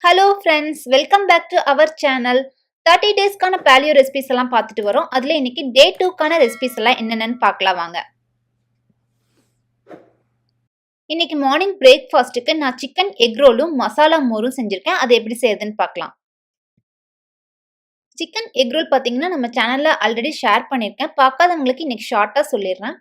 Hello friends, welcome back to our channel. 30 டேஸ்க்கான paleo recipes எல்லாம் பார்த்துட்டு வரோம். அதில் இன்னைக்கு டே 2க்கான ரெசிபிஸ் எல்லாம் என்னென்னு பார்க்கலாம் வாங்க. இன்னைக்கு மார்னிங் பிரேக்ஃபாஸ்ட்டுக்கு நான் சிக்கன் எக் ரோலும் மசாலா மோரும் செஞ்சுருக்கேன். அது எப்படி செய்யுதுன்னு பார்க்கலாம். சிக்கன் எக் ரோல் பார்த்தீங்கன்னா நம்ம சேனலில் ஆல்ரெடி ஷேர் பண்ணியிருக்கேன். பார்க்காதவங்களுக்கு இன்னைக்கு ஷார்ட்டாக சொல்லிடுறேன்.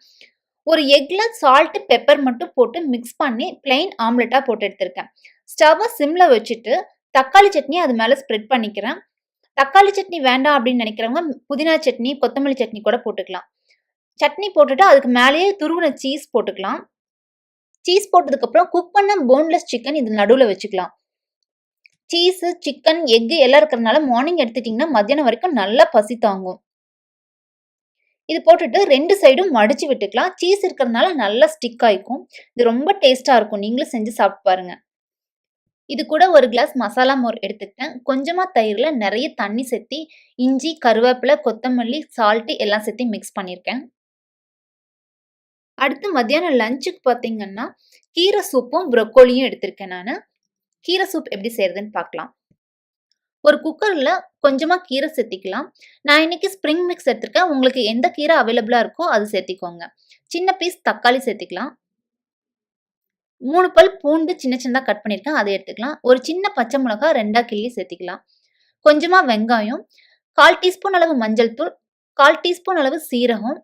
ஒரு எக்ல சால்ட் பெப்பர் மட்டும் போட்டு மிக்ஸ் பண்ணி பிளெயின் ஆம்லெட்டாக போட்டு எடுத்திருக்கேன். ஸ்டவ்வை சிம்மில் வச்சுட்டு தக்காளி சட்னி அது மேலே ஸ்ப்ரெட் பண்ணிக்கிறேன். தக்காளி சட்னி வேண்டாம் அப்படின்னு நினைக்கிறவங்க புதினா சட்னி கொத்தமல்லி சட்னி கூட போட்டுக்கலாம். சட்னி போட்டுட்டு அதுக்கு மேலேயே துருவின சீஸ் போட்டுக்கலாம். சீஸ் போட்டதுக்கப்புறம் குக் பண்ண போன்லெஸ் சிக்கன் இது நடுவில் வச்சுக்கலாம். சீஸு சிக்கன் எக்கு எல்லாம் இருக்கிறதுனால மார்னிங் எடுத்துட்டிங்கன்னா மத்தியானம் வரைக்கும் நல்லா பசி தாங்கும். இது போட்டுட்டு 2 சைடும் மடிச்சு விட்டுக்கலாம். சீஸ் இருக்கிறதுனால நல்லா ஸ்டிக் ஆயிக்கும். இது ரொம்ப டேஸ்டா இருக்கும். நீங்களும் செஞ்சு சாப்பிட்டு பாருங்க. இது கூட ஒரு கிளாஸ் மசாலா மோர் எடுத்துக்கிட்டேன். கொஞ்சமா தயிர்ல நிறைய தண்ணி சேர்த்தி இஞ்சி, கருவேப்பிலை, கொத்தமல்லி, சால்ட் எல்லாம் சேர்த்து மிக்ஸ் பண்ணியிருக்கேன். அடுத்து மத்தியானம் லஞ்சுக்கு பார்த்தீங்கன்னா கீரை சூப்பும் ப்ரொக்கோலியும் எடுத்திருக்கேன் நான். கீரை சூப் எப்படி செய்யறதுன்னு பார்க்கலாம். ஒரு குக்கரில் கொஞ்சமாக கீரை சேர்த்திக்கலாம். நான் இன்னைக்கு ஸ்ப்ரிங் மிக்ஸ் எடுத்திருக்கேன். உங்களுக்கு எந்த கீரை அவைலபிளாக இருக்கோ அது சேர்த்திக்கோங்க. சின்ன பீஸ் தக்காளி சேர்த்திக்கலாம். 3 பல் பூண்டு சின்ன சின்னதாக கட் பண்ணியிருக்கேன், அதை எடுத்துக்கலாம். ஒரு சின்ன பச்சை மிளகாய் 2ஆ கிள்ளி சேர்த்திக்கலாம். கொஞ்சமாக வெங்காயம், 1/4 டீஸ்பூன் அளவு மஞ்சள் தூள், 1/4 டீஸ்பூன் அளவு சீரகம்,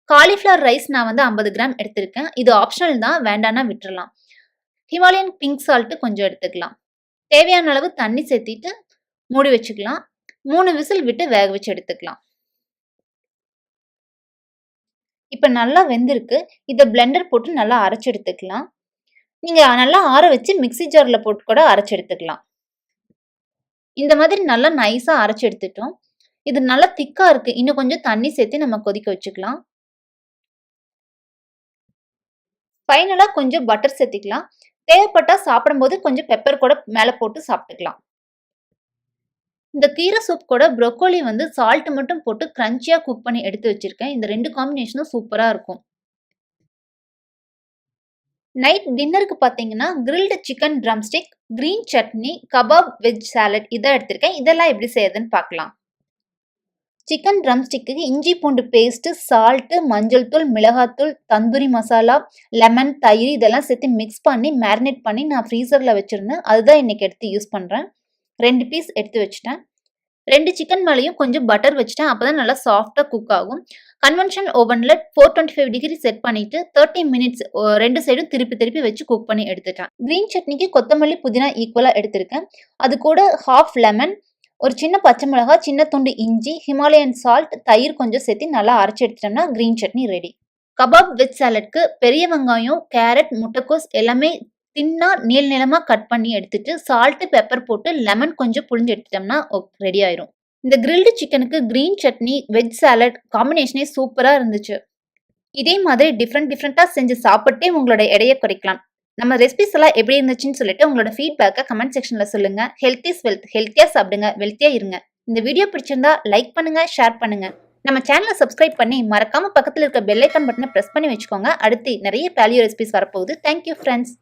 காலிஃப்ளவர் ரைஸ் நான் 50 கிராம் எடுத்திருக்கேன். இது ஆப்ஷனல் தான், வேண்டான்னா விட்டுறலாம். ஹிமாலயன் பிங்க் சால்ட் கொஞ்சம் எடுத்துக்கலாம். தேவையான அளவு தண்ணி சேர்த்திட்டு மூடி வச்சுக்கலாம். 3 விசில் விட்டு வேக வச்சு எடுத்துக்கலாம். இப்போ நல்லா வெந்திருக்கு. இதை பிளெண்டர் போட்டு நல்லா அரைச்சு எடுத்துக்கலாம். நீங்க நல்லா ஆற வச்சு மிக்ஸி ஜார்ல போட்டு கூட அரைச்சு எடுத்துக்கலாம். இந்த மாதிரி நல்லா நைஸா அரைச்சு எடுத்துட்டோம். இது நல்லா திக்கா இருக்கு. இன்னும் கொஞ்சம் தண்ணி சேர்த்து நம்ம கொதிக்க வச்சுக்கலாம். ஃபைனலா கொஞ்சம் பட்டர் சேர்த்திக்கலாம். தேவைப்பட்டா சாப்பிடும்போது கொஞ்சம் பெப்பர் கூட மேலே போட்டு சாப்பிட்டுக்கலாம். இந்த கீரை சூப் கூட ப்ரொக்கோலி சால்ட் மட்டும் போட்டு கிரன்ச்சியாக குக் பண்ணி எடுத்து வச்சிருக்கேன். இந்த 2 காம்பினேஷனும் சூப்பராக இருக்கும். நைட் டின்னருக்கு பார்த்தீங்கன்னா grilled chicken drumstick, green chutney, kebab veg salad இதை எடுத்திருக்கேன். இதெல்லாம் எப்படி செய்யுதுன்னு பார்க்கலாம். சிக்கன் ட்ரம்ஸ்டிக்கு இஞ்சி பூண்டு பேஸ்ட்டு, சால்ட்டு, மஞ்சள் தூள், மிளகாத்தூள், தந்தூரி மசாலா, லெமன், தயிர் இதெல்லாம் சேர்த்து மிக்ஸ் பண்ணி மேரினேட் பண்ணி நான் ஃப்ரீசரில் வச்சுருந்தேன். அதுதான் இன்றைக்கி எடுத்து யூஸ் பண்ணுறேன். 2 பீஸ் எடுத்து வச்சுட்டேன். 2 சிக்கன் மேலேயும் கொஞ்சம் பட்டர் வச்சுட்டேன். அப்போ தான் நல்லா சாஃப்டாக குக் ஆகும். கன்வென்ஷனல் ஓவனில் 425 டிகிரி செட் பண்ணிவிட்டு 30 மினிட்ஸ் 2 சைடும் திருப்பி வச்சு குக் பண்ணி எடுத்துட்டேன். க்ரீன் சட்னிக்கு கொத்தமல்லி புதினா ஈக்குவலாக எடுத்திருக்கேன். அது கூட 1/2 லெமன், ஒரு சின்ன பச்சை மிளகாய், சின்ன துண்டு இஞ்சி, ஹிமாலயன் சால்ட், தயிர் கொஞ்சம் சேர்த்து நல்லா அரைச்சி எடுத்துட்டோம்னா green chutney ready. Kebab veg சாலட்க்கு பெரிய வெங்காயம், கேரட், முட்டைக்கோஸ் எல்லாமே தின்னா நீளமாக கட் பண்ணி எடுத்துட்டு சால்ட்டு பெப்பர் போட்டு லெமன் கொஞ்சம் புழிஞ்சு எடுத்துட்டோம்னா ரெடி ஆயிரும். இந்த கிரில்டு சிக்கனுக்கு க்ரீன் சட்னி வெஜ் சாலட் காம்பினேஷனே சூப்பராக இருந்துச்சு. இதே மாதிரி டிஃப்ரெண்ட்டாக செஞ்சு சாப்பிட்டே உங்களோட எடையை குறைக்கலாம். நம்ம ரெசிபிஸ் எல்லாம் எப்படி இருந்துச்சுன்னு சொல்லிட்டு உங்களோட ஃபீட்பேக்கை கமெண்ட் செக்ஷனில் சொல்லுங்க. Health is wealth. ஹெல்த்தியாக சாப்பிடுங்க, வெல்த்தியாக இருங்க. இந்த வீடியோ பிடிச்சிருந்தா லைக் பண்ணுங்க, ஷேர் பண்ணுங்க. நம்ம சேனலை சப்ஸ்கிரைப் பண்ணி மறக்காம பக்கத்தில் இருக்க பெல் ஐக்கான் பட்டனை ப்ரெஸ் பண்ணி வச்சுக்கோங்க. அடுத்து நிறைய பேலியோ ரெசிபிஸ் வரப்போகுது. Thank you friends.